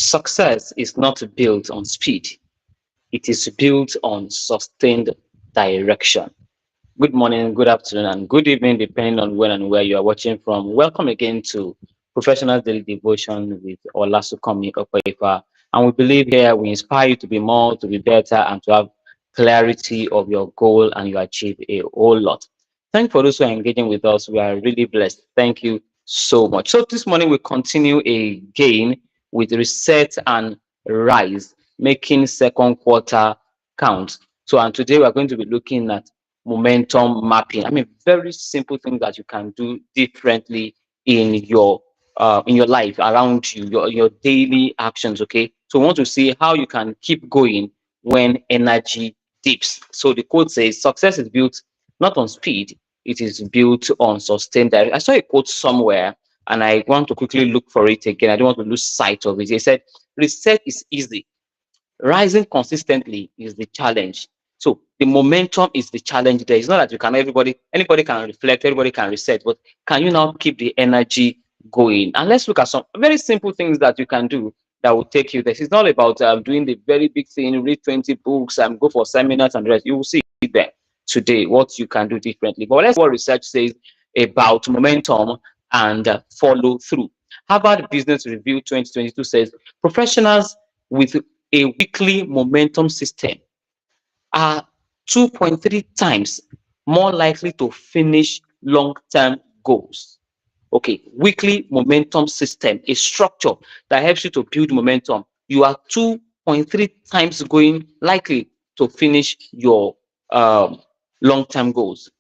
Success is not built on speed, it is built on sustained direction. Good morning, good afternoon, and good evening, depending on when and where you are watching from. Welcome again to Professional Daily Devotion with Olasukomi Okoifa. And we believe here we inspire you to be more, to be better, and to have clarity of your goal, and you achieve a whole lot. Thank you for those who are engaging with us. We are really blessed. Thank you so much. So this morning we continue again with reset and rise, making second quarter count. So, and today we are going to be looking at momentum mapping. I mean, very simple things that you can do differently in your life around you, your daily actions. Okay, so we want to see how you can keep going when energy dips. So the quote says, "Success is built not on speed; it is built on sustained." I saw a quote somewhere, and I want to quickly look for it again. I don't want to lose sight of it. They said, "Reset is easy. Rising consistently is the challenge." So the momentum is the challenge there. It's not that you can anybody can reflect, everybody can reset, but can you now keep the energy going? And let's look at some very simple things that you can do that will take you there. It's not about doing the very big thing, read 20 books and go for seminars and the rest. You will see there today what you can do differently. But let's see what research says about momentum and follow through. Harvard Business Review 2022 says professionals with a weekly momentum system are 2.3 times more likely to finish long-term goals. Okay, weekly momentum system, a structure that helps you to build momentum. You are 2.3 times going likely to finish your long-term goals.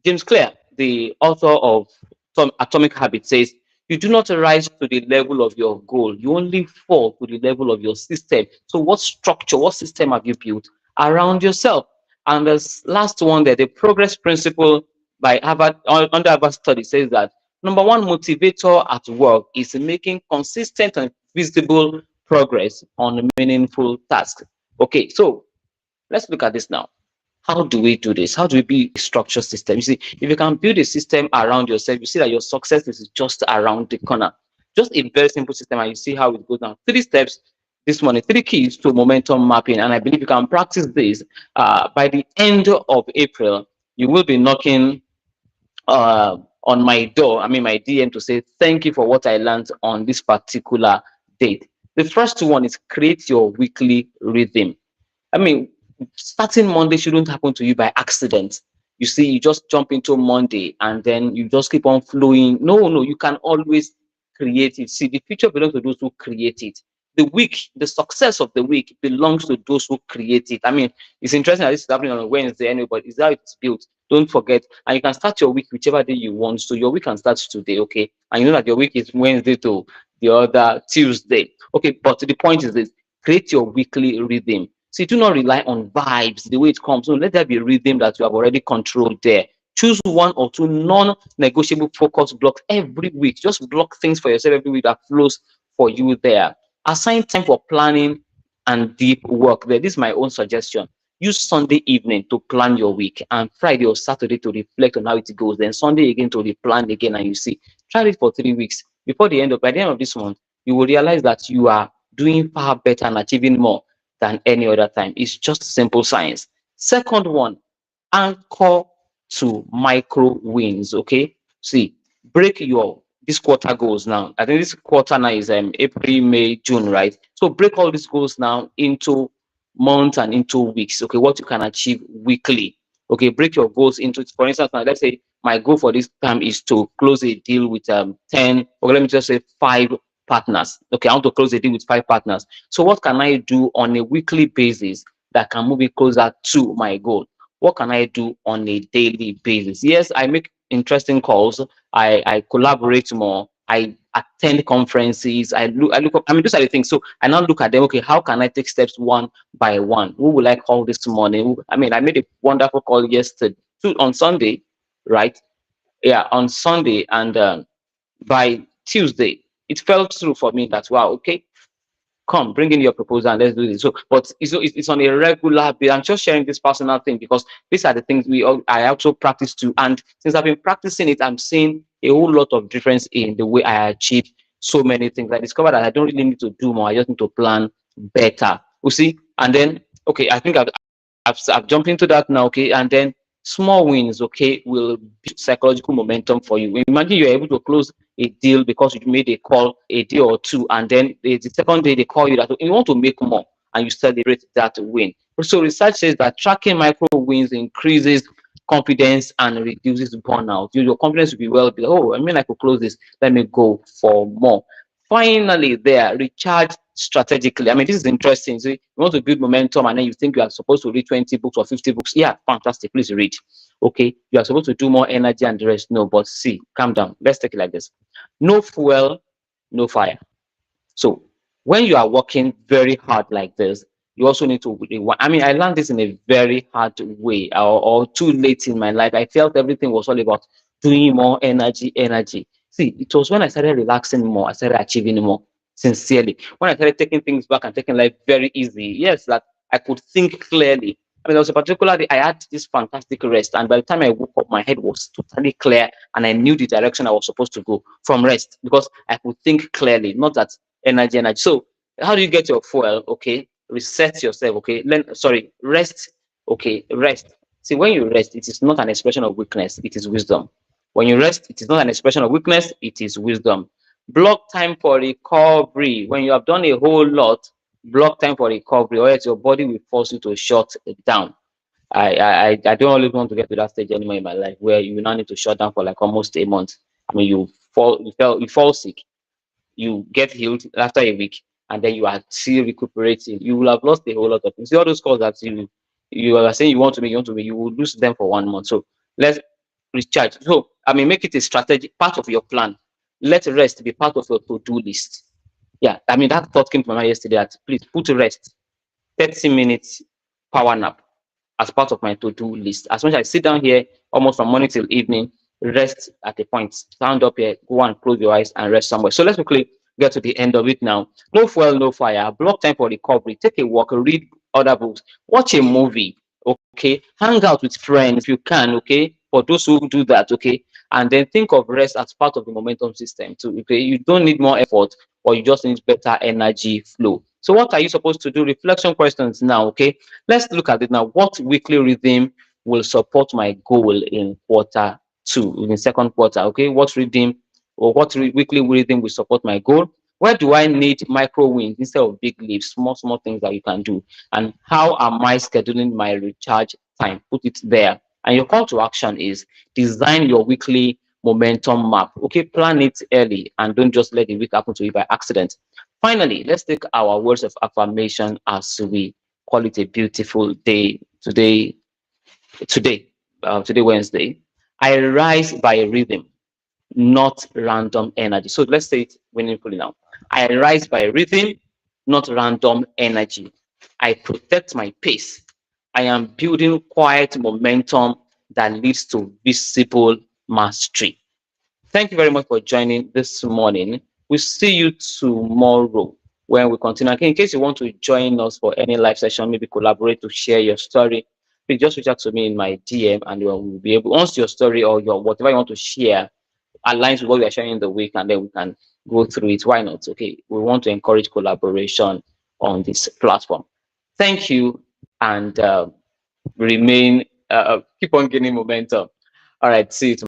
James Clear, the author of Atomic Habits, says, "You do not rise to the level of your goal, you only fall to the level of your system." So, what structure, what system have you built around yourself? And the last one there, the progress principle by Harvard, under Harvard study, says that number one motivator at work is making consistent and visible progress on meaningful tasks. Okay, so let's look at this now. How do we do this? How do we build a structured system? You see, if you can build a system around yourself, you see that your success is just around the corner. Just a very simple system, and you see how it goes down. 3 steps this morning, 3 keys to momentum mapping. And I believe you can practice this by the end of April. You will be knocking on my door, I mean, my DM, to say, "Thank you for what I learned on this particular date." The first one is create your weekly rhythm. I mean, starting Monday shouldn't happen to you by accident. You see, you just jump into Monday and then you just keep on flowing. No, no, you can always create it. See, the future belongs to those who create it. The week, the success of the week belongs to those who create it. I mean, it's interesting that this is happening on a Wednesday anyway, but it's how it's built. Don't forget. And you can start your week whichever day you want. So your week can start today, okay? And you know that your week is Wednesday to the other Tuesday. Okay, but the point is this: create your weekly rhythm. See, do not rely on vibes the way it comes. No, let there be a rhythm that you have already controlled there. Choose 1 or 2 non-negotiable focus blocks every week. Just block things for yourself every week that flows for you there. Assign time for planning and deep work there. This is my own suggestion. Use Sunday evening to plan your week, and Friday or Saturday to reflect on how it goes. Then Sunday again to replan again, and you see. Try it for 3 weeks. By the end of this month, you will realize that you are doing far better and achieving more than any other time. It's just simple science. Second one, anchor to micro wins. Okay, see, break your this quarter goals now. I think this quarter now is April, May, June, right? So break all these goals now into months and into weeks. Okay, what you can achieve weekly. Okay, break your goals into, for instance, now let's say my goal for this time is to close a deal with 10, or let me just say 5 partners. Okay, I want to close a deal with 5 partners. So what can I do on a weekly basis that can move it closer to my goal? What can I do on a daily basis? Yes, I make interesting calls. I collaborate more. I attend conferences. I look up. I mean, those are the things. So I now look at them. Okay, how can I take steps one by one? Who will I call this morning? I mean, I made a wonderful call yesterday on Sunday, right? Yeah, on Sunday, and by Tuesday, it fell through for me that, wow, okay, come, bring in your proposal and let's do this. So, but it's on a regular basis. I'm just sharing this personal thing because these are the things I also practice too. And since I've been practicing it, I'm seeing a whole lot of difference in the way I achieve so many things. I discovered that I don't really need to do more. I just need to plan better. You see, and then okay, I think I've jumped into that now. Okay, and then small wins, okay, will build psychological momentum for you. Imagine you're able to close a deal because you made a call a day or two, and then the second day they call you that you want to make more, and you celebrate that win. So research says that tracking micro wins increases confidence and reduces burnout. Your confidence will be well. Be, oh, I mean, I could close this. Let me go for more. Finally, there, recharge strategically. I mean, this is interesting. So you want to build momentum, and then you think you are supposed to read 20 books or 50 books. Yeah, fantastic. Please read. Okay, you are supposed to do more energy and the rest. No, but see, calm down. Let's take it like this: no fuel, no fire. So when you are working very hard like this, you also need to. I mean, I learned this in a very hard way, or too late in my life. I felt everything was all about doing more energy, energy. See, it was when I started relaxing more, I started achieving more. Sincerely, when I started taking things back and taking life very easy, yes, that I could think clearly. I mean, there was a particular day I had this fantastic rest, and by the time I woke up, my head was totally clear, and I knew the direction I was supposed to go from rest because I could think clearly. Not that energy, energy. So how do you get your fuel? Okay, reset yourself. Okay, sorry, rest. Okay, rest. See, when you rest, it is not an expression of weakness, it is wisdom. When you rest, it is not an expression of weakness, it is wisdom. Block time for recovery. When you have done a whole lot, block time for recovery, or else your body will force you to shut it down. I don't always want to get to that stage anymore in my life where you now need to shut down for like almost a month. I mean, you fall sick, you get healed after a week, and then you are still recuperating. You will have lost a whole lot of things. See all those calls that you are saying you want to make, you will lose them for 1 month. So let's recharge. So I mean, make it a strategy part of your plan. Let rest be part of your to-do list. Yeah, I mean that thought came to my mind yesterday. That please put rest, 30 minutes power nap as part of my to-do list. As much as I sit down here almost from morning till evening, rest at a point. Stand up here, go and close your eyes and rest somewhere. So let's quickly get to the end of it now. No fuel, no fire. Block time for recovery. Take a walk, read other books, watch a movie. Okay, hang out with friends if you can. Okay, for those who do that. Okay, and then think of rest as part of the momentum system. So okay, you don't need more effort, or you just need better energy flow. So what are you supposed to do? Reflection questions now. Okay, let's look at it now. What weekly rhythm will support my goal in quarter two, in the second quarter? Okay, what rhythm or what weekly rhythm will support my goal? Where do I need micro wins instead of big leaps, small, small things that you can do? And how am I scheduling my recharge time? Put it there. And your call to action is design your weekly momentum map. Okay, plan it early and don't just let the week happen to you by accident. Finally, let's take our words of affirmation as we call it a beautiful day today. Today, today Wednesday, I rise by a rhythm, not random energy. So let's say it meaningfully now. I rise by a rhythm, not random energy. I protect my pace. I am building quiet momentum that leads to visible mastery. Thank you very much for joining this morning. We'll see you tomorrow when we continue. Again, in case you want to join us for any live session, maybe collaborate to share your story, please just reach out to me in my DM, and we'll be able, once your story or your whatever you want to share aligns with what we are sharing in the week, and then we can go through it. Why not? Okay, we want to encourage collaboration on this platform. Thank you, and remain keep on gaining momentum. All right, see you tomorrow.